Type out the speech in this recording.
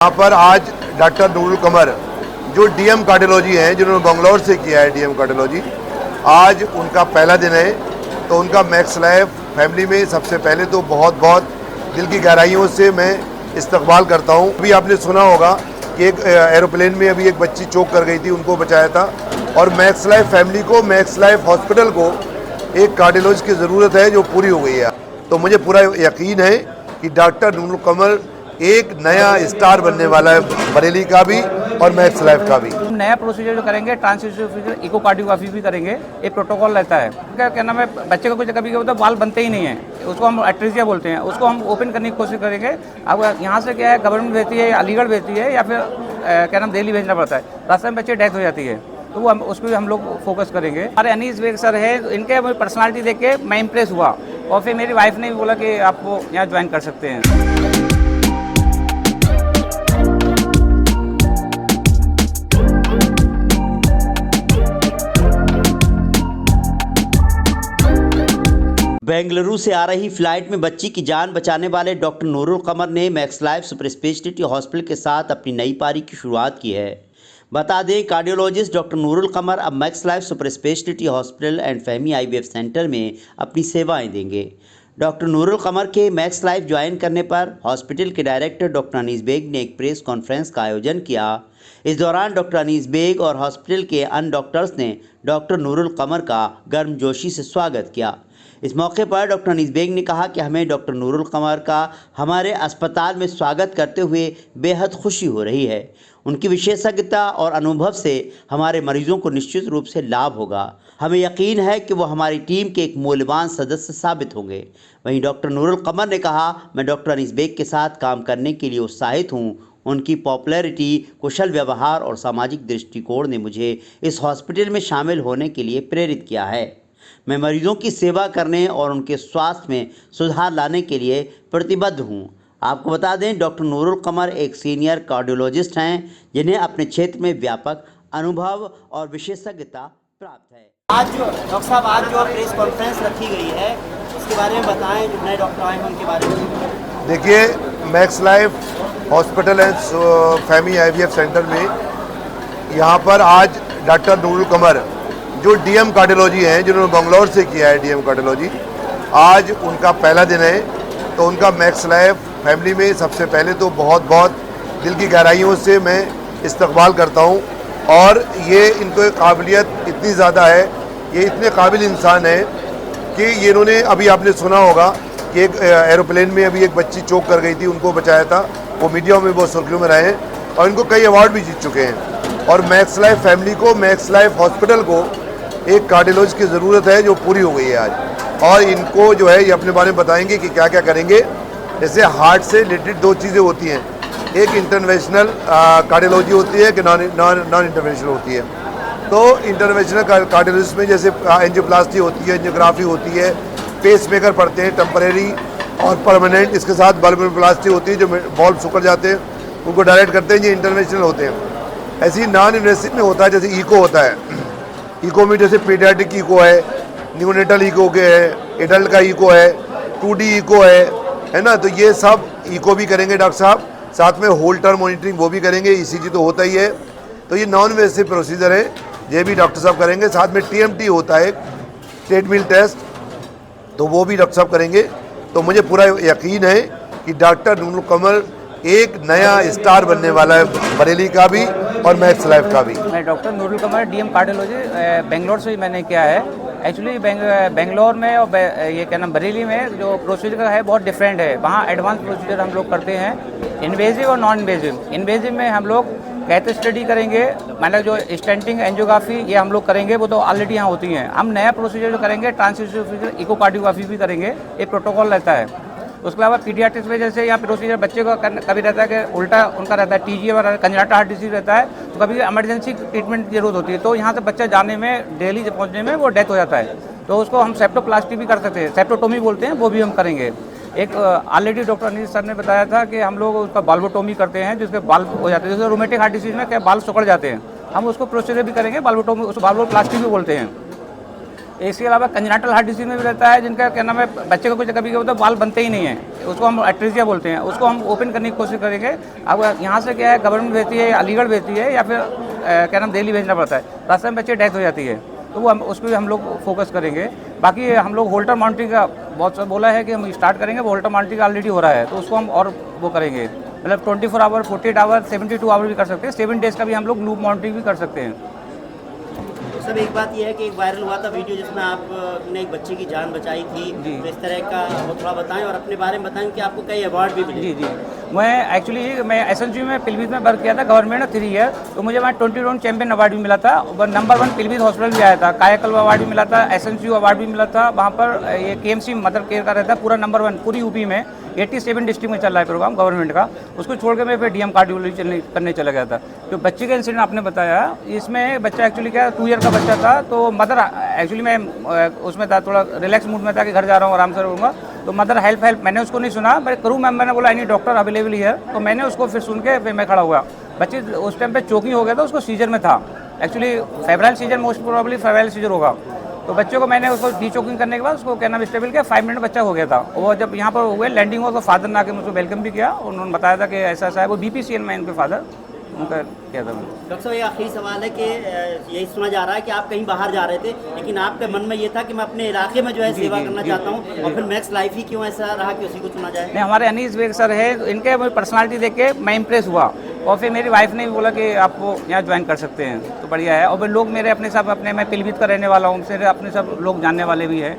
यहाँ पर आज डॉक्टर नूरुल कमर जो डीएम कार्डियोलॉजी हैं, जिन्होंने बेंगलोर से किया है डीएम कार्डियोलॉजी, आज उनका पहला दिन है। तो उनका मैक्स लाइफ फैमिली में सबसे पहले तो बहुत बहुत दिल की गहराइयों से मैं इस्तकबाल करता हूँ। अभी आपने सुना होगा कि एक एरोप्लेन में अभी एक बच्ची चोक कर गई थी, उनको बचाया था। और मैक्स लाइफ फैमिली को, मैक्स लाइफ हॉस्पिटल को एक कार्डियोलॉजिस्ट की ज़रूरत है जो पूरी हो गई है। तो मुझे पूरा यकीन है कि डॉक्टर नूरुल कमर एक नया स्टार बनने वाला है, बरेली का भी और मैक्स लाइफ का भी। नया प्रोसीजर जो करेंगे, ट्रांसइसोफेजियल इकोकार्डियोग्राफी भी करेंगे। एक प्रोटोकॉल रहता है, क्या नाम है, बच्चे को कुछ कभी होता है बाल बनते ही नहीं है, उसको हम एट्रेसिया बोलते हैं, उसको हम ओपन करने की कोशिश करेंगे। अब यहाँ से क्या है, गवर्नमेंट भेजती है, अलीगढ़ भेजती है, या फिर क्या नाम दिल्ली भेजना पड़ता है। रास्ते में बच्चे डेथ हो जाती है, तो वो उस पर हम लोग फोकस करेंगे। हमारे अनीस बेग सर है, इनके पर्सनालिटी देख के मैं इम्प्रेस हुआ, और फिर मेरी वाइफ ने भी बोला कि आप वो यहाँ ज्वाइन कर सकते हैं। बेंगलुरु से आ रही फ्लाइट में बच्ची की जान बचाने वाले डॉक्टर नूरुल कमर ने max Life super speciality hospital के साथ अपनी नई पारी की शुरुआत की है। बता दें, कार्डियोलॉजिस्ट डॉक्टर नूरुल कमर अब Max Life super speciality hospital and फैमी आईवीएफ सेंटर में अपनी सेवाएं देंगे। डॉक्टर नूरुल कमर के मैक्स लाइफ ज्वाइन करने पर हॉस्पिटल के डायरेक्टर डॉक्टर अनीस बेग ने एक प्रेस कॉन्फ्रेंस का आयोजन किया। इस दौरान डॉक्टर अनीस बेग और हॉस्पिटल के अन्य डॉक्टर्स ने डॉक्टर नूरुल कमर का गर्मजोशी से स्वागत किया। इस मौके पर डॉक्टर अनीस बेग ने कहा कि हमें डॉक्टर नूरुल कमर का हमारे अस्पताल में स्वागत करते हुए बेहद खुशी हो रही है। उनकी विशेषज्ञता और अनुभव से हमारे मरीजों को निश्चित रूप से लाभ होगा। हमें यकीन है कि वो हमारी टीम के एक मूल्यवान सदस्य साबित होंगे। वहीं डॉक्टर नूरुल कमर ने कहा, मैं डॉक्टर अनीस बेग के साथ काम करने के लिए उत्साहित हूँ। उनकी पॉपुलैरिटी, कुशल व्यवहार और सामाजिक दृष्टिकोण ने मुझे इस हॉस्पिटल में शामिल होने के लिए प्रेरित किया है। मैं मरीजों की सेवा करने और उनके स्वास्थ्य में सुधार लाने के लिए प्रतिबद्ध हूं। आपको बता दें, डॉक्टर नूरुल कमर एक सीनियर कार्डियोलॉजिस्ट हैं, जिन्हें अपने क्षेत्र में व्यापक अनुभव और विशेषज्ञता प्राप्त है। आज जो डॉक्टर साहब आज जो प्रेस कॉन्फ्रेंस रखी गई है, उसके बारे में बताएं, जो नए डॉक्टर आए हैं उनके बारे में। देखिए, मैक्स लाइफ हॉस्पिटल एंड फैमी आईवीएफ सेंटर में यहाँ पर आज डॉक्टर नूरुल कमर जो डीएम कार्डियोलॉजी हैं, जिन्होंने बेंगलोर से किया है डीएम कार्डियोलॉजी, आज उनका पहला दिन है। तो उनका मैक्स लाइफ फैमिली में सबसे पहले तो बहुत बहुत दिल की गहराइयों से मैं इस्तकबाल करता हूं। और ये इनको काबिलियत इतनी ज़्यादा है, ये इतने काबिल इंसान हैं कि ये इन्होंने, अभी आपने सुना होगा कि एक एरोप्लेन में अभी एक बच्ची चोक कर गई थी, उनको बचाया था। वो मीडिया में बहुत सुर्खियों में रहे हैं और इनको कई अवार्ड भी जीत चुके हैं। और मैक्स लाइफ फैमिली को, मैक्स लाइफ हॉस्पिटल को एक कार्डियोलॉजिस्ट की ज़रूरत है जो पूरी हो गई है आज। और इनको जो है ये अपने बारे में बताएंगे कि क्या क्या करेंगे। जैसे हार्ट से रिलेटेड दो चीज़ें होती हैं, एक इंटरवेंशनल कार्डियोलॉजी होती है कि नॉन इंटरवेंशनल होती है। तो इंटरवेंशनल कार्डियोलॉजिस्ट में जैसे एंजियोप्लास्टी होती है, एंजियोग्राफी होती है, पेस मेकर पड़ते हैं टेम्परेरी और परमानेंट। इसके साथ बल्बोप्लास्टी होती है, जो बॉल्ब सुकड़ जाते हैं उनको डायरेक्ट करते हैं, ये इंटरवेंशनल होते हैं। ऐसे ही नॉन इन्वेसिव में होता है, जैसे ईको होता है। इको में जैसे पीडियाट्रिक इको है, न्यूनेटल इको के है, एडल्ट का इको है, 2D इको है ना। तो ये सब इको भी करेंगे डॉक्टर साहब, साथ में होल टर्म मॉनिटरिंग वो भी करेंगे, ईसीजी तो होता ही है। तो ये नॉन इन्वेसिव प्रोसीजर है, ये भी डॉक्टर साहब करेंगे। साथ में TMT होता है, ट्रेडमिल टेस्ट, तो वो भी डॉक्टर साहब करेंगे। तो मुझे पूरा यकीन है कि डॉक्टर नूरुल कमर एक नया स्टार बनने वाला है, बरेली का भी और मैक्स लाइफ का भी। मैं डॉक्टर नूरुल कमर डीएम कार्डियोलॉजी बेंगलोर से ही मैंने किया है। एक्चुअली बेंगलोर में और ये क्या नाम बरेली में जो प्रोसीजर है बहुत डिफरेंट है। वहाँ एडवांस प्रोसीजर हम लोग करते हैं, इन्वेजिव और नॉन इन्वेजिव। इन्वेजिव में हम लोग कैथ स्टडी करेंगे, मतलब जो स्टेंटिंग एंजियोग्राफी ये हम लोग करेंगे, वो तो ऑलरेडी यहाँ होती हैं। हम नया प्रोसीजर जो करेंगे, ट्रांसइसोफेजियल इकोकार्डियोग्राफी भी करेंगे। एक प्रोटोकॉल रहता है। उसके अलावा पीडियाट्रिक्स में जैसे यहाँ प्रोसीजर बच्चे को कभी रहता है कि उल्टा उनका रहता है, TGA वगैरह कंजेनिटल हार्ट डिसीज रहता है, तो कभी इमरजेंसी ट्रीटमेंट की जरूरत होती है। तो यहाँ से बच्चा जाने में, दिल्ली से पहुँचने में वो डेथ हो जाता है, तो उसको हम सेप्टोप्लास्टी भी कर सकते हैं, सेप्टोटोमी बोलते हैं, वो भी हम करेंगे। एक ऑलरेडी डॉक्टर अनीस सर ने बताया था कि हम लोग उसका बाल्वोटोमी करते हैं, जिसके बाल्व हो जाते हैं। जैसे रोमेटिक हार्ट डिसीज में क्या बाल्व सुकड़ जाते हैं, हम उसको प्रोसीजर भी करेंगे, बाल्वोटोमी, उसको बाल्वोप्लास्टी भी बोलते हैं। इसके अलावा कंजनाइटल हार्ट डिसीज में भी रहता है, जिनका क्या नाम है, बच्चे को कुछ कभी होता है बाल बनते ही नहीं है, उसको हम एट्रेसिया बोलते हैं, उसको हम ओपन करने की कोशिश करेंगे। अब यहाँ से क्या है, गवर्नमेंट भेजती है, अलीगढ़ भेजती है, या फिर क्या नाम दिल्ली भेजना पड़ता है, रास्ते में बच्चे डेथ हो जाती है, तो वो हम उस पर हम लोग फोकस करेंगे। बाकी हम लोग होल्टर माउंटिंग का बहुत सा बोला है कि हम स्टार्ट करेंगे, वो होल्टर माउंटिंग ऑलरेडी हो रहा है, तो उसको हम और वो करेंगे, मतलब 24 आवर, 48 आवर, 72 आवर भी कर सकते हैं, 7 डेज़ का भी हम लोग लूप माउंटिंग भी कर सकते हैं। सब एक बात यह है कि एक वायरल हुआ था वीडियो जिसमें आपने एक बच्चे की जान बचाई थी, तो इस तरह का वो थोड़ा बताएं और अपने बारे में बताएं कि आपको कई अवार्ड भी मिले। जी, मैं एसएनसी में पिलभीत में वर्क किया था, गवर्नमेंट 3 ईयर, तो मुझे वहाँ 20 चैंपियन अवार्ड भी मिला था, और नंबर 1 पिलभीत हॉस्पिटल भी आया था, कायाकल्प अवार्ड भी मिला था, एसएनसी अवार्ड भी मिला था। वहाँ पर ये केएमसी मदर केयर का रहता है, पूरा नंबर 1 पूरी यूपी में, 87 डिस्ट्रिक्ट में चल रहा है प्रोग्राम गवर्नमेंट का। उसको छोड़ के मैं फिर डीएम कार्डियोलॉजी करने चला गया था। जो बच्चे का इंसिडेंट आपने बताया, इसमें बच्चा एक्चुअली क्या 2 ईयर का बच्चा था, तो मदर एक्चुअली मैं उसमें था, थोड़ा रिलैक्स मूड में था कि घर जा रहा हूँ, आराम से रहूँगा, तो मदर हेल्प मैंने उसको नहीं सुना, बट क्रू मेंबर ने बोला एनी डॉक्टर अवेलेबल हियर, तो मैंने उसको फिर सुन के फिर मैं खड़ा हुआ। बच्चे उस टाइम पे चोकिंग हो गया था, उसको सीजर में था, actually febrile seizure, most probably febrile seizure होगा। तो बच्चों को मैंने उसको डी चोकिंग करने के बाद उसको क्या नाम स्टेबल किया, 5 मिनट बच्चा हो गया था। वो जब यहाँ पर हुए लैंडिंग हुआ तो फादर ने आके मुझको वेलकम भी किया, उन्होंने बताया था कि ऐसा ऐसा है, वो बीपीसीएल में इनके फादर, उनका क्या था। डॉक्टर साहब, ये आखिरी सवाल है कि यही सुना जा रहा है कि आप कहीं बाहर जा रहे थे, लेकिन आपके मन में ये था कि मैं अपने इलाके में जो है सेवा करना चाहता हूँ, और फिर मैक्स लाइफ ही क्यों ऐसा रहा कि उसी को चुना जाए? नहीं, हमारे अनीस बेग सर है, इनके पर्सनालिटी देख के मैं इम्प्रेस हुआ, और फिर मेरी वाइफ ने भी बोला कि आप वो यहाँ ज्वाइन कर सकते हैं, तो बढ़िया है। और फिर लोग मेरे अपने सब अपने, मैं पिलभीत का रहने वाला हूँ, मेरे अपने सब लोग जानने वाले भी है।